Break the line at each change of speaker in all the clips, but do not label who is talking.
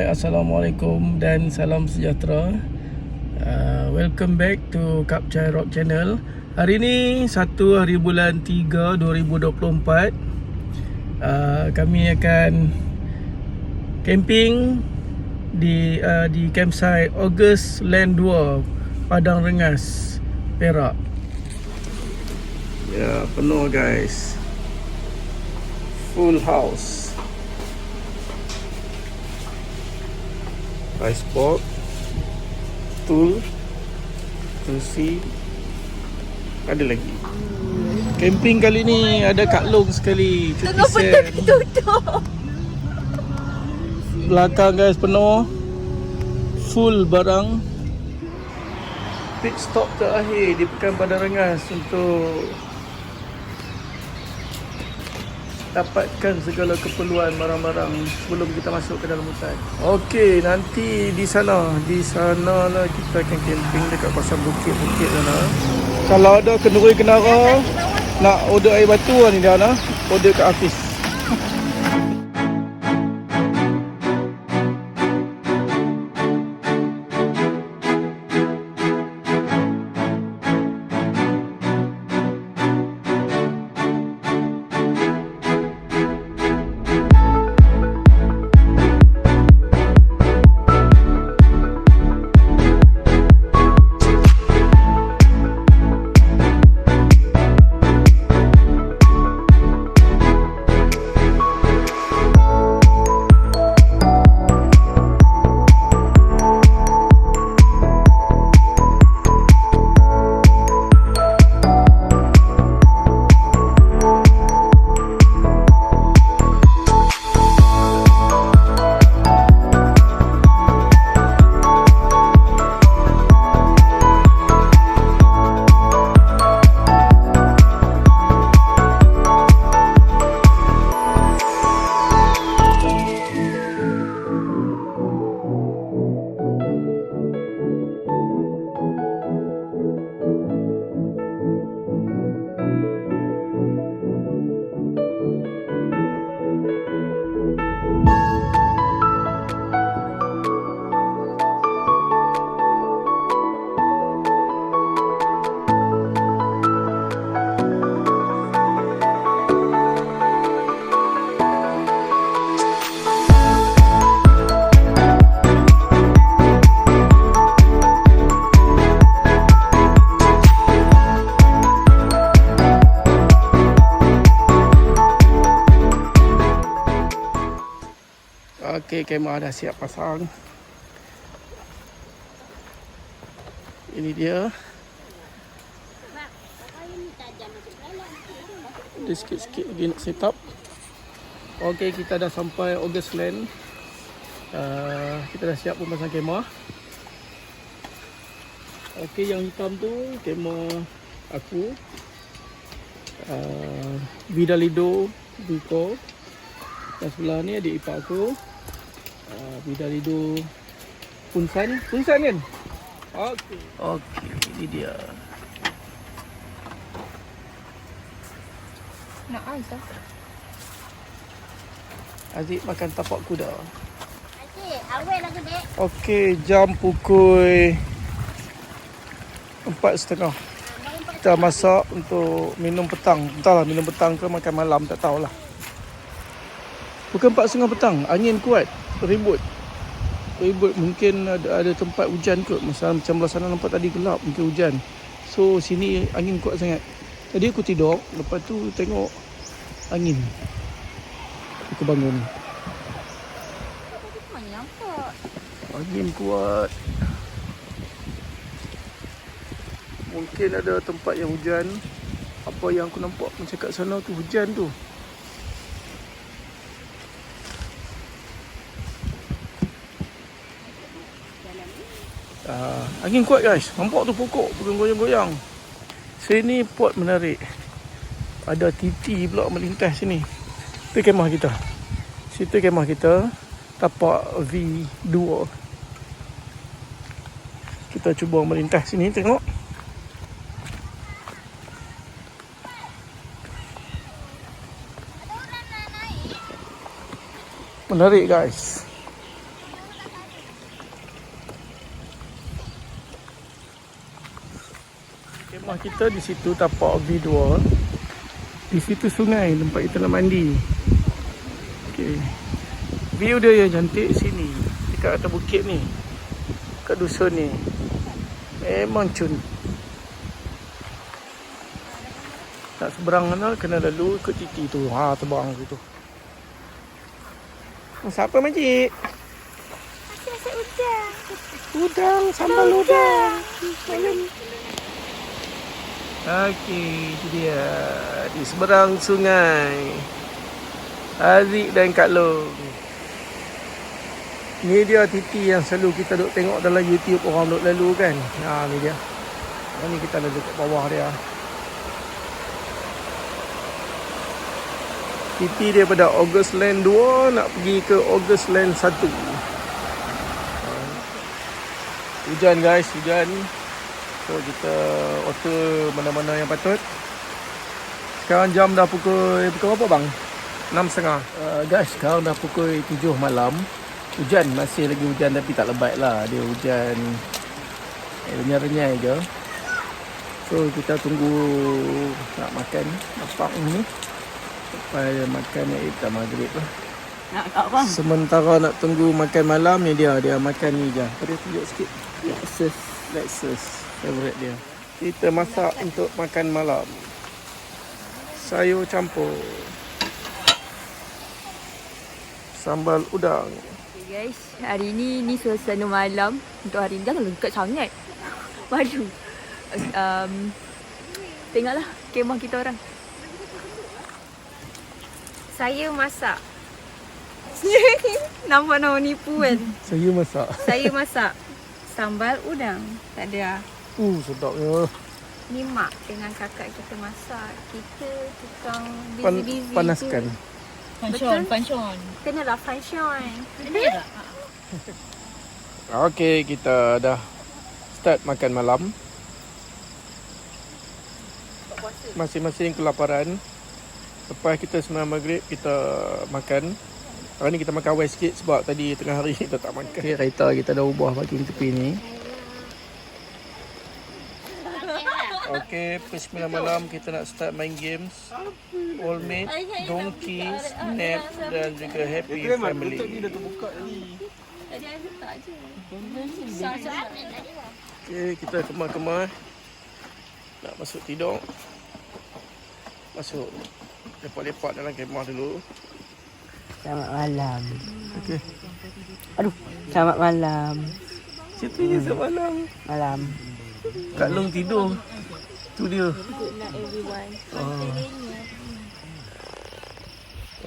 Assalamualaikum dan salam sejahtera. Welcome back to Kapcai Rock Channel. Hari ni 1 hari bulan 3 2024. Kami akan camping di campsite August Land 2 Padang Rengas, Perak. Ya, penuh guys. Full house. Ice box, tool, kursi, ada lagi. Camping kali ni ada Kak Long sekali.
Kenapa tak tutup?
Belakang guys penuh, full barang. Pit stop terakhir di Pekan Padang Rengas untuk dapatkan segala keperluan barang-barang sebelum kita masuk ke dalam hutan. Okey, nanti di sana lah kita akan camping dekat kawasan bukit-bukit sana. Kalau ada kenduri kenara nak order air batu ni dah nak order kat Hafiz. Okey, kamera dah siap pasang. Ini dia. Dia sikit-sikit lagi nak set up. Okey, kita dah sampai August Land. Kita dah siap memasang kamera. Okey, yang hitam tu kamera aku. Vidalido Duko. Dan sebelah ni adik ipar aku. Vidalido Punsan kan? Okey, ini dia.
Nak ais tak?
Aziz makan tapak kuda.
Asyik, awal lagi dek.
Okey, jam pukul 4:30. Kita masak untuk minum petang. Entahlah minum petang ke makan malam, tak tahulah. Bukan 4:30 petang, angin kuat, ribut. Mungkin ada tempat hujan kot. Macam belah sana nampak tadi gelap, mungkin hujan. So sini angin kuat sangat. Tadi aku tidur, lepas tu tengok angin. Aku bangun.
Mana nampak?
Angin kuat. Mungkin ada tempat yang hujan. Apa yang aku nampak macam kat sana tu hujan tu. Angin kuat guys. Nampak tu pokok bergoyang-goyang. Sini pot menarik. Ada titi pula melintas sini. Itu kemah kita. Situ kemah kita. Tapak V2. Kita cuba melintas sini tengok. Menarik guys. Rumah kita di situ tapak V2. Di situ sungai tempat kita nak mandi. Okey. View dia yang cantik sini. Dekat atas bukit ni. Kat dusun ni. Memang cun. Nak seberang mana kena lalu ikut titi tu. Ha, terbang situ. Siapa Majid?
Masih hujan.
Udang, sambal udang. Okey, itu dia. Di seberang sungai. Aziz dan Kak Long. Ni dia titi yang selalu kita duk tengok dalam YouTube orang duk lalu kan. Ha, ni dia. Ni kita lalu kat bawah dia. Titi daripada August Land 2 nak pergi ke August Land 1. Hujan guys, hujan. So kita order mana-mana yang patut. Sekarang jam dah pukul berapa bang? 6.30. Guys, sekarang dah pukul 7 malam. Hujan, masih lagi hujan tapi tak lebat lah. Dia hujan renyai-renyai je. So kita tunggu nak makan apa ni. Sampai makan kita maghrib lah.
Nak kat bang.
Sementara nak tunggu makan malam ni dia makan ni je. Dia tunjuk sikit. Lexus favorite dia. Kita masak untuk makan malam. Sayur campur. Sambal udang.
Okay guys, hari ni suasana malam untuk hari ni. Janganlah dekat sangat. Malu. Tengoklah kemah kita orang. Saya masak. Nampak nak nipu kan?
Saya masak.
Saya masak sambal udang. Tak ada.
Sedapnya.
Ni mak dengan kakak kita masak. Kita tukang busy-busy
Panaskan.
Function. Kenalah function.
Okey, kita dah start makan malam. Masing-masing kelaparan. Lepas kita sembahyang maghrib, kita makan. Hari ni kita makan awal sikit sebab tadi tengah hari kita tak makan. Okay, kereta kita dah ubah bagi tepi ni. Okey, pukul 9 malam kita nak start main games. All Mate, Donkey, Snap dan juga Happy Family. Okey, kita kemar-kemar. Nak masuk tidur. Masuk. Lepak-lepak dalam kemah dulu.
Selamat malam.
Okey.
Aduh, selamat malam.
Situ je selamat malam.
Malam.
Kak Long tidur. Tu dia.
Good night everyone.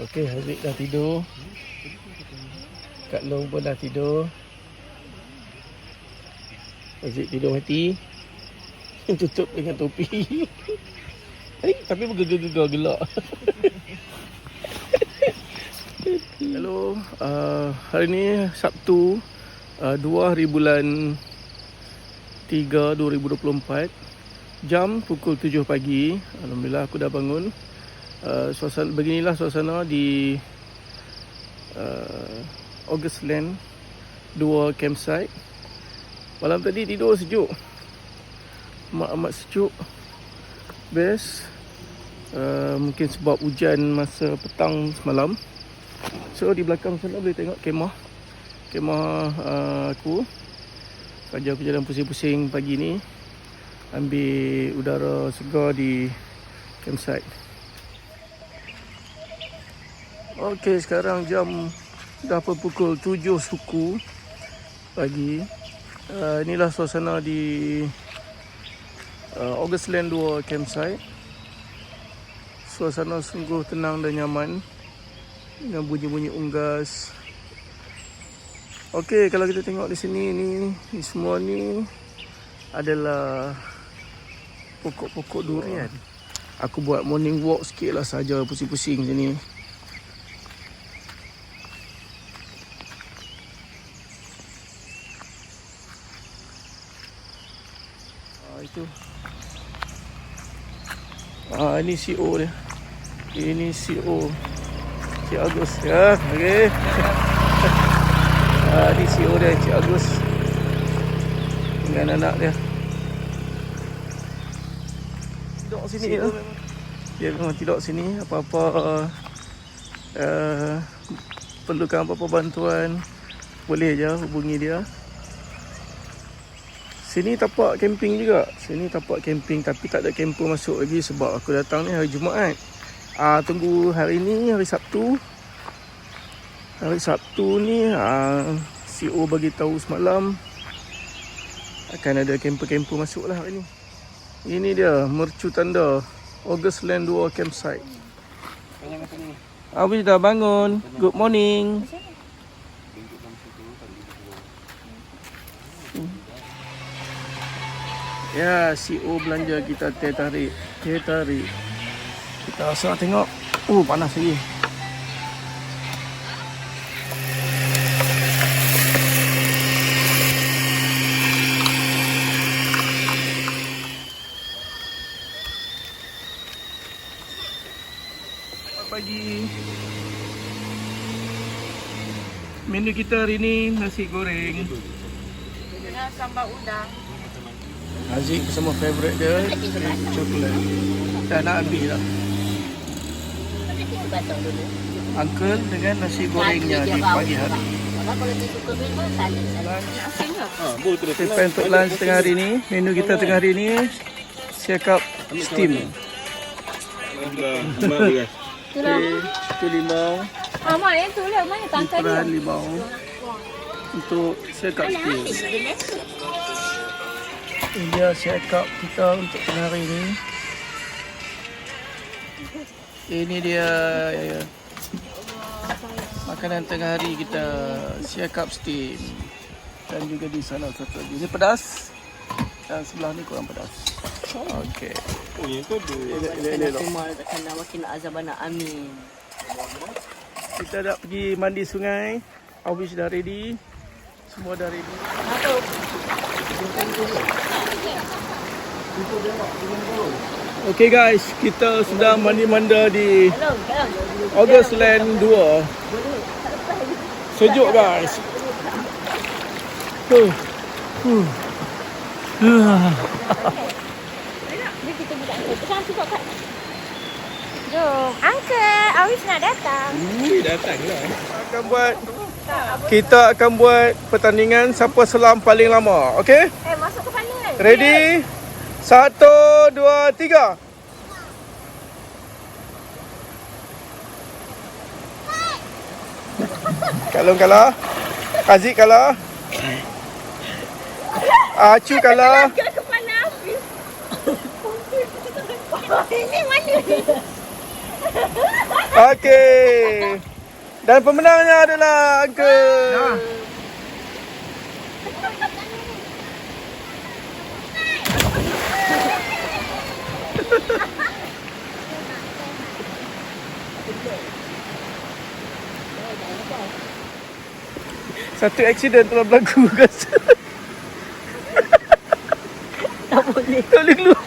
Okey, Haziq dah tidur. Kak Long pun dah tidur. Haziq tidur mati. Tutup dengan topi. Tapi bergegar-gegar gelak. Hello, hari ni Sabtu 2 hari bulan 3 2024. Jam pukul 7 pagi. Alhamdulillah aku dah bangun. Suasana beginilah suasana di August Land 2 campsite. Malam tadi tidur sejuk. Amat sejuk. Best. Mungkin sebab hujan masa petang semalam. So di belakang sana boleh tengok kemah. Kemah aku. Saja aku jalan pusing-pusing pagi ni. Ambil udara segar di campsite. Okey, sekarang jam dah pukul 7 suku pagi. Inilah suasana di August Land 2 campsite. Suasana sungguh tenang dan nyaman dengan bunyi-bunyi unggas. Okey, kalau kita tengok di sini ni semua ni adalah pokok-pokok durian. Aku buat morning walk sikit lah saja, pusing-pusing sini. Itu. Ini CEO dia. Ini CEO Cik Agus ya. Okey. Ini CEO dia Cik Agus dengan anak dia. tidur sini ya. Dia memang tidur sini. Apa-apa perlukan apa-apa bantuan, boleh je hubungi dia. Sini tapak camping juga. Sini tapak camping tapi tak ada camper masuk lagi sebab aku datang ni hari Jumaat. Tunggu hari ni, hari Sabtu. Hari Sabtu ni CEO bagi tahu semalam akan ada camper-camper masuk lah hari ni. Ini dia mercu tanda August Land 2 campsite. Habis dah bangun. Good morning. Ya, CEO belanja kita teh tarik. Kita rasa nak tengok. Panas lagi. Pagi. Menu kita hari ni nasi goreng
Dengan sambal udang.
Haziq semua favourite dia coklat. Dah nak habis dah. Uncle dengan nasi gorengnya di pagi hari. Kita untuk lunch tengah hari ni. Menu kita tengah hari ni siakap steam. Itu limau.
Mak yang tu lah. Mana tangkai dia?
Limau untuk siakap steam. Ini dia siakap kita untuk tengah hari ni. Ini dia makanan tengah hari kita, siakap steam. Dan juga di sana satu lagi. Ini pedas. Dan sebelah ni kurang pedas. Okey. Elok.
Takkan nak makin azab anak amin.
Kita dah pergi mandi sungai. Awish dah ready. Semua dah ready. Okay guys, kita sedang mandi-manda di August Land 2. Sejuk guys.
Jom. Uncle, Awis nak datang.
Datanglah. Kita akan buat pertandingan siapa selam paling lama. Okey?
Masuk ke mana?
Ready? 1, 2, 3. Kalung kalah. Haziq kalah. Acu kalah.
Kepala Hafiz. Ini mana?
Okey. Dan pemenangnya adalah Uncle. Satu aksiden telah berlaku guys.
Tak boleh.
Tak boleh keluar.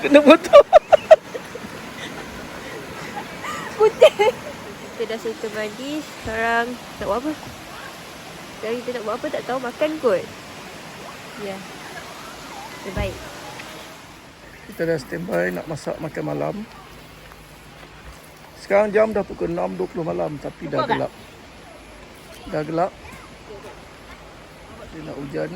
Kena botol.
Putih. Kita dah settle mandi. Sekarang nak buat apa? Sekarang kita nak buat apa tak tahu. Makan kot. Ya. Terbaik.
Kita dah standby nak masak makan malam. Sekarang jam dah pukul 6.20 malam tapi dah gelap. Dah gelap. Dia nak hujan.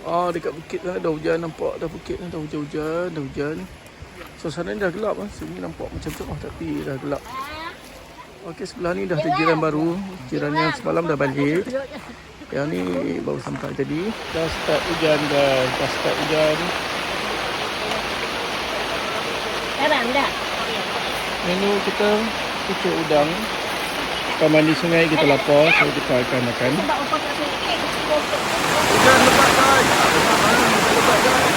Dekat bukit dah hujan, nampak dah bukit dah hujan. Suasana ni dah gelap lah. Sini nampak macam cerah tapi dah gelap. Okey, sebelah ni dah ada jiran baru. Jiran yang semalam dah balik. Yang ni baru sampai tadi. Dah start hujan guys. Dah start hujan.
Sekarang dah.
Menu kita pucuk udang. Kita mandi sungai, kita lapar. So kita akan makan. Hujan lebat guys. Hujan lebat guys.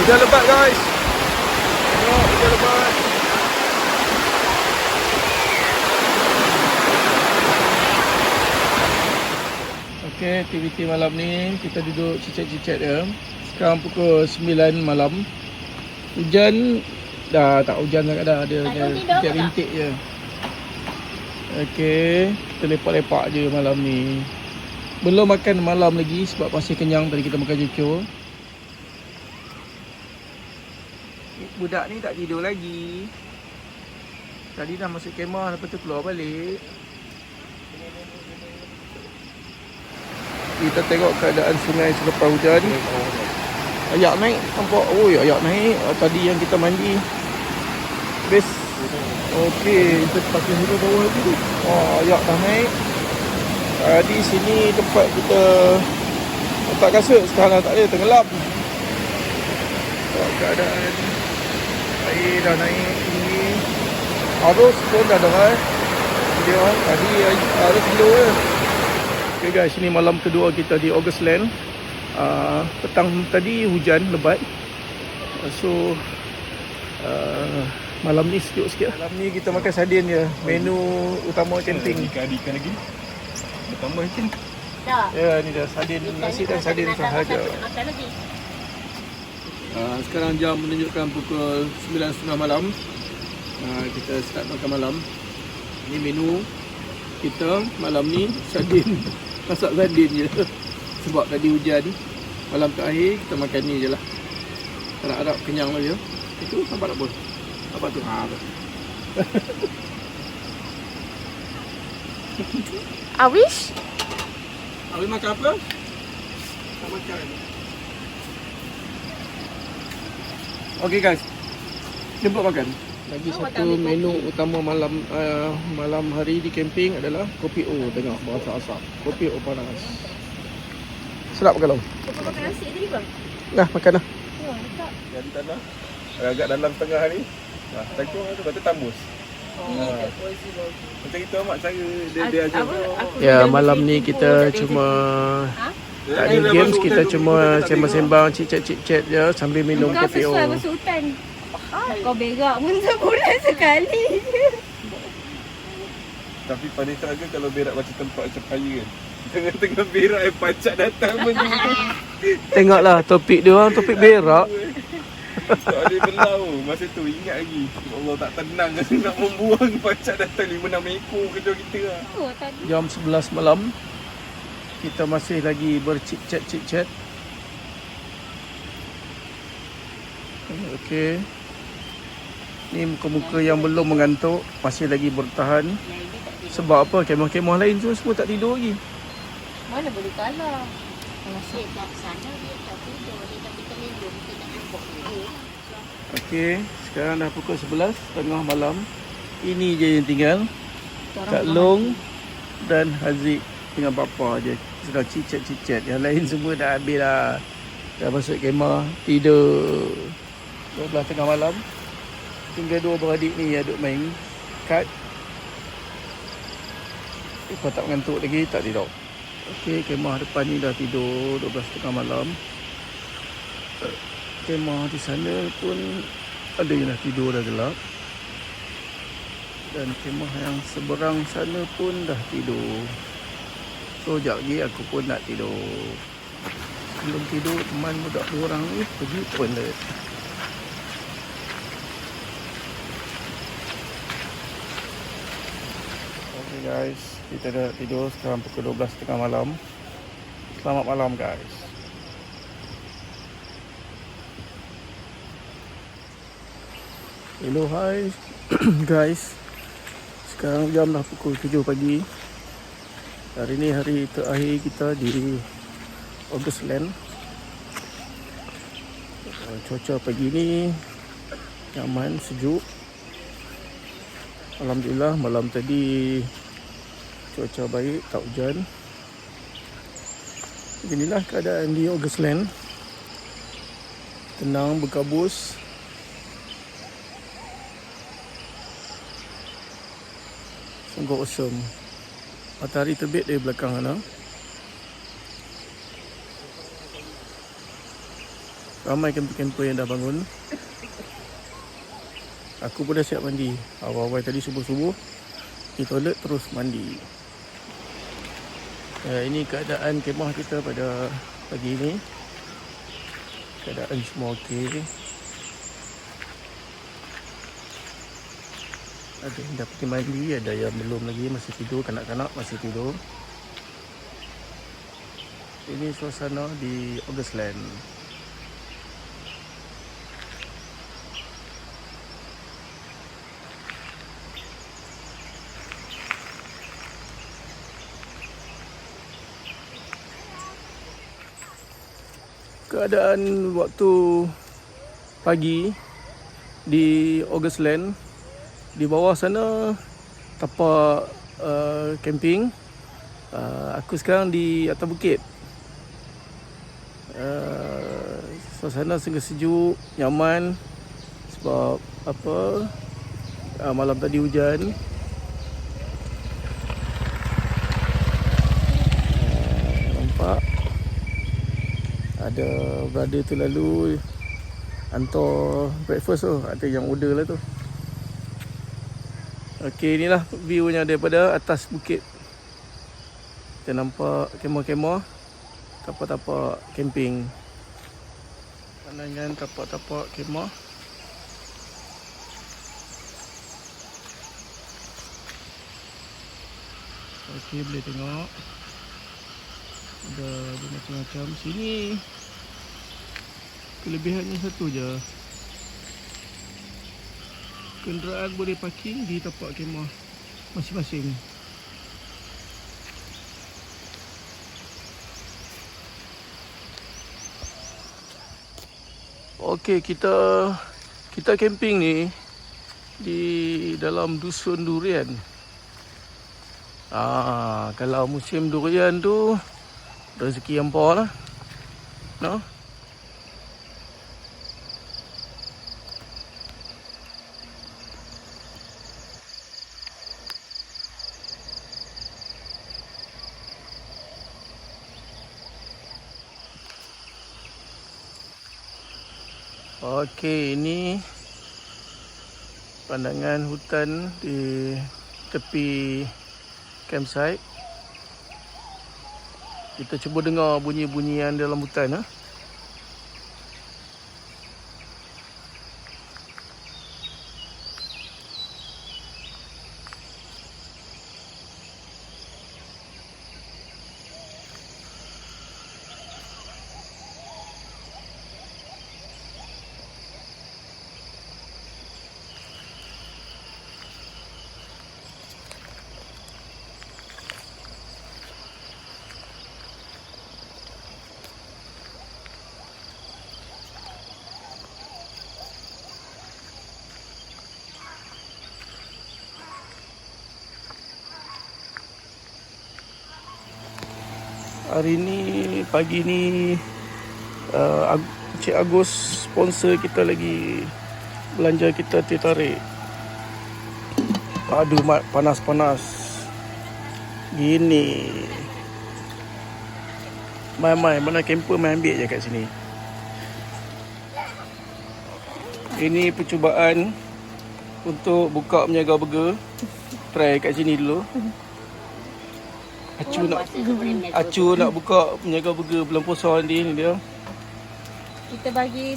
Hujan lebat guys. Tengok hujan lebat. Okey, aktiviti malam ni kita duduk cicet-cicet dia. Sekarang pukul 9 malam. Hujan dah tak hujan sangat dah. Dia rintik je. Okey, kita lepak-lepak je malam ni. Belum makan malam lagi sebab masih kenyang. Tadi kita makan cucur. Budak ni tak tidur lagi. Tadi dah masuk kemah, lepas tu keluar balik. Kita tengok keadaan sungai selepas hujan. Ayak naik, nampak. Oi, ayak naik. Tadi yang kita mandi. Best. Okey, kita pakai hero bawah lagi tu. Ayak dah naik. Di sini tempat kita letak kasut. Sekarang dah tak ada, tenggelam. Keadaan air dah naik tinggi. Arus pun dah deras. Dia tadi arus slow je. Okay guys, ini malam kedua kita di Augustland. Petang tadi hujan lebat. So malam ni sejuk sikit. Malam ni kita makan sardin je. Menu utama camping.
Ikan lagi. Bertambah ikan.
Dah.
Ya, ni dah sardin, nasi dan sardin sahaja.
Makan lagi.
Sekarang jam menunjukkan pukul 9.30 malam. Kita start makan malam. Ini menu kita malam ni sardin. Masak sardin je. Sebab tadi hujan. Malam terakhir kita makan ni je lah. Harap-harap kenyang lah je. Itu nampak tak pun? Apa tu?
Awish?
Awak makan apa? Tak makan. Okay guys, jemput makan. Lagi satu menu utama malam hari di camping adalah kopi O. Tengok bawah asap. Kopi O panas. Sedap kalau.
Kau makan nasi tadi bang?
Nah, makan lah.
Yang di tanah. Agak dalam tengah ni. Tengkung tu kata tambus. Macam kita mak cara dia ajar.
Ya, malam ni kita cuma tak ada games, kita cuma sembang-sembang, cicit-cicit je sambil minum
Kau
kopi O.
sesuai masuk hutan. Kau berak pun sebulan sekali je.
Tapi pada cara kalau berak macam tempat macam kaya kan. Tengah-tengah berak pacak datang macam tu.
Tengoklah topik dia orang, topik berak.
Tak ada belau. Masa tu ingat lagi. Allah tak tenang kasi nak membuang pacak datang 5-6 ekor kejar kita lah.
Oh, tadi.
Jam 11 malam. Kita masih lagi bercicit-cicit. Okey. Ni muka-muka yang belum mengantuk, masih lagi bertahan. Sebab apa? Kemah-kemah lain tu semua tak tidur lagi.
Mana boleh kalah.
Asyik kat sana dia tak tidur. Dia tak kita minum. Kita tak nampak dulu.
Okey, sekarang dah pukul 11 tengah malam. Ini je yang tinggal. Kak Long dan Haziq dengan bapa je. Sedang cicit-cicit. Yang lain semua dah habis dah. Dah masuk kemah, tidur. 12 tengah malam. Tinggal dua beradik ni yang duk main kad. Kau tak mengantuk lagi, tak tidur. Okey, kemah depan ni dah tidur 12 tengah malam. Kemah di sana pun ada yang dah tidur, dah gelap. Dan kemah yang seberang sana pun dah tidur. So, sekejap lagi aku pun nak tidur. Belum tidur, teman budak dua orang ni pergi toilet. Okay guys, kita dah tidur sekarang pukul 12.30 malam. Selamat malam guys. Hello, hi guys. Sekarang jam dah pukul 7 pagi. Hari ni hari terakhir kita di Augustland. Cuaca pagi ni nyaman, sejuk. Alhamdulillah malam tadi cuaca baik, tak hujan. Beginilah keadaan di Augustland. Tenang, berkabus. Sungguh awesome. Matahari terbit dari belakang sana. Ramai camper-camper yang dah bangun. Aku pun dah siap mandi. Awal-awal tadi subuh-subuh di toilet terus mandi. Ini keadaan kemah kita pada pagi ini. Keadaan semua okey. Ada yang dah pergi mandi, ada yang belum lagi, masih tidur, kanak-kanak masih tidur. Ini suasana di Augustland. Keadaan waktu pagi di Augustland, di bawah sana tapak camping. Aku sekarang di atas bukit. Suasana sangat sejuk, nyaman sebab malam tadi hujan. Nampak ada brother tu lalu hantar breakfast tu, ada yang order lah tu. Okey, inilah view-nya daripada atas bukit. Kita nampak kemah-kemah, tapak-tapak camping. Pandangan tapak-tapak kemah. Okey, boleh tengok. Ada macam-macam. Sini kelebihannya satu je. Kenderaan boleh parking di tapak kemah masing-masing. Okey, kita camping ni di dalam dusun durian. Kalau musim durian tu rezeki hampa lah. No? Okey, ini pandangan hutan di tepi campsite. Kita cuba dengar bunyi-bunyian dalam hutan. Hari ni, pagi ni, Cik Agus sponsor kita lagi belanja kita teh tarik. Aduh, mat panas-panas gini. Mai mana camper mai ambil je kat sini. Ini percubaan untuk buka menjaga burger. Try kat sini dulu. Acu nak buka menjaga burger bulan puasa ni dia.
Kita bagi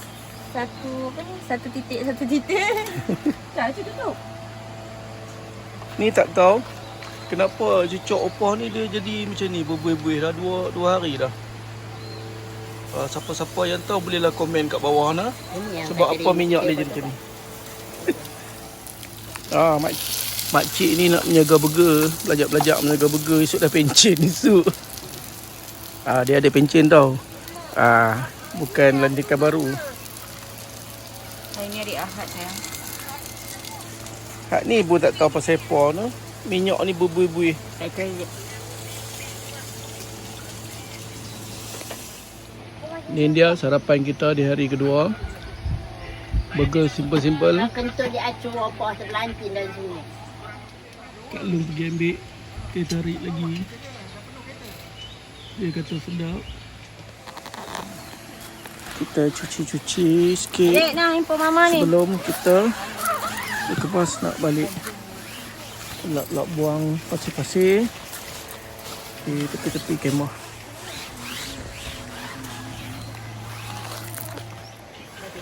satu titik. Tak, Acu tutup.
Ni tak tahu kenapa cucuk opah ni dia jadi macam ni, berbuih-buih dah dua hari dah. Siapa-siapa yang tahu bolehlah komen kat bawah nah. Sebab apa minyak dia jadi macam ni. Makcik ni nak menjaga burger, belajar menjaga burger, esok dah pencen esok. Dia ada pencen tau. Bukan lantikan baru.
Hari ni hari Ahad sayang.
Hak ni pun tak tahu pasal apa no. Minyak ni berbuih-buih.
Tak try je.
Ni dia sarapan kita di hari kedua. Burger simple-simple.
Kentut dia acu apa sebelantin dari sini.
Kak Long pergi ambil teh tarik lagi. Dia kata sedap. Kita cuci-cuci sikit.
Dek, nak info mama ni.
Sebelum kita kemas nak balik. Lap-lap buang pasir-pasir di tepi-tepi kemah.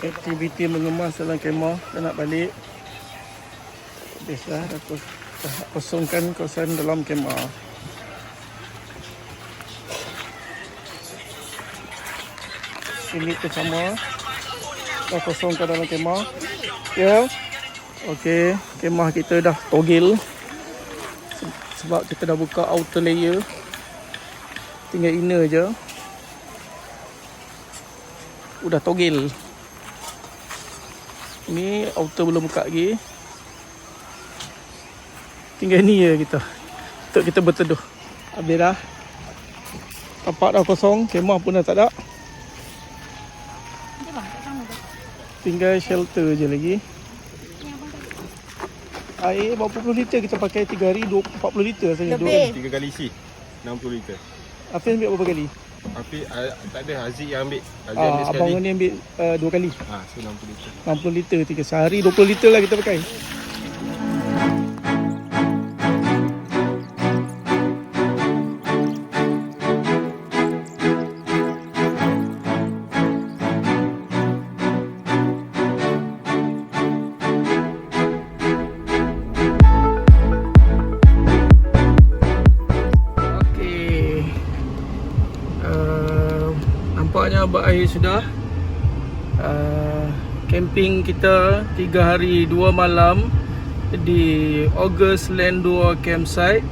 Aktiviti mengemas dalam kemah. Dah nak balik. Habislah. Dah kosongkan kawasan dalam kemah. Ini pun sama. Dah kosongkan dalam kemah. Ya. Okey. Kemah kita dah togel. Sebab kita dah buka outer layer. Tinggal inner je. Udah togel. Ni outer belum buka lagi. Tinggal ni je kita. Untuk kita berteduh. Habis dah. Tapak dah kosong. Kemah pun dah tak ada. Tinggal shelter je lagi. Air berapa puluh liter kita pakai 3 hari 40 liter rasanya.
Lebih.
3 kali isi 60 liter.
Hafiz ambil berapa kali?
Tapi tak ada Haziq yang ambil. Haziq ambil
Abang
sekali.
ni ambil 2 kali.
So 60 liter.
60 liter 3 sehari 20 liter lah kita pakai. Okey. Nampaknya berakhir sudah. Camping kita 3 hari 2 malam di August Land 2 Campsite.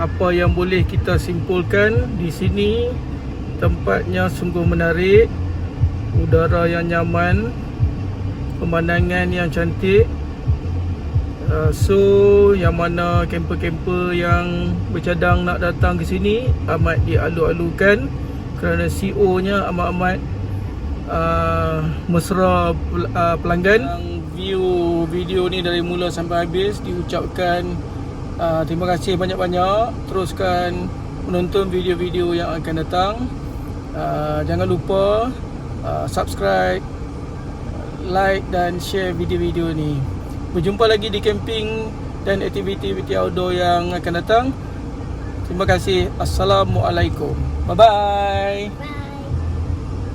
Apa yang boleh kita simpulkan di sini, tempatnya sungguh menarik, udara yang nyaman, pemandangan yang cantik. So yang mana camper-camper yang bercadang nak datang ke sini amat dialu-alukan kerana CEO-nya amat-amat mesra pelanggan. View video ni dari mula sampai habis diucapkan terima kasih banyak-banyak. Teruskan menonton video-video yang akan datang. Jangan lupa subscribe, like dan share video-video ni. Berjumpa lagi di camping dan aktiviti-aktiviti outdoor yang akan datang. Terima kasih. Assalamualaikum. Bye-bye.
Bye.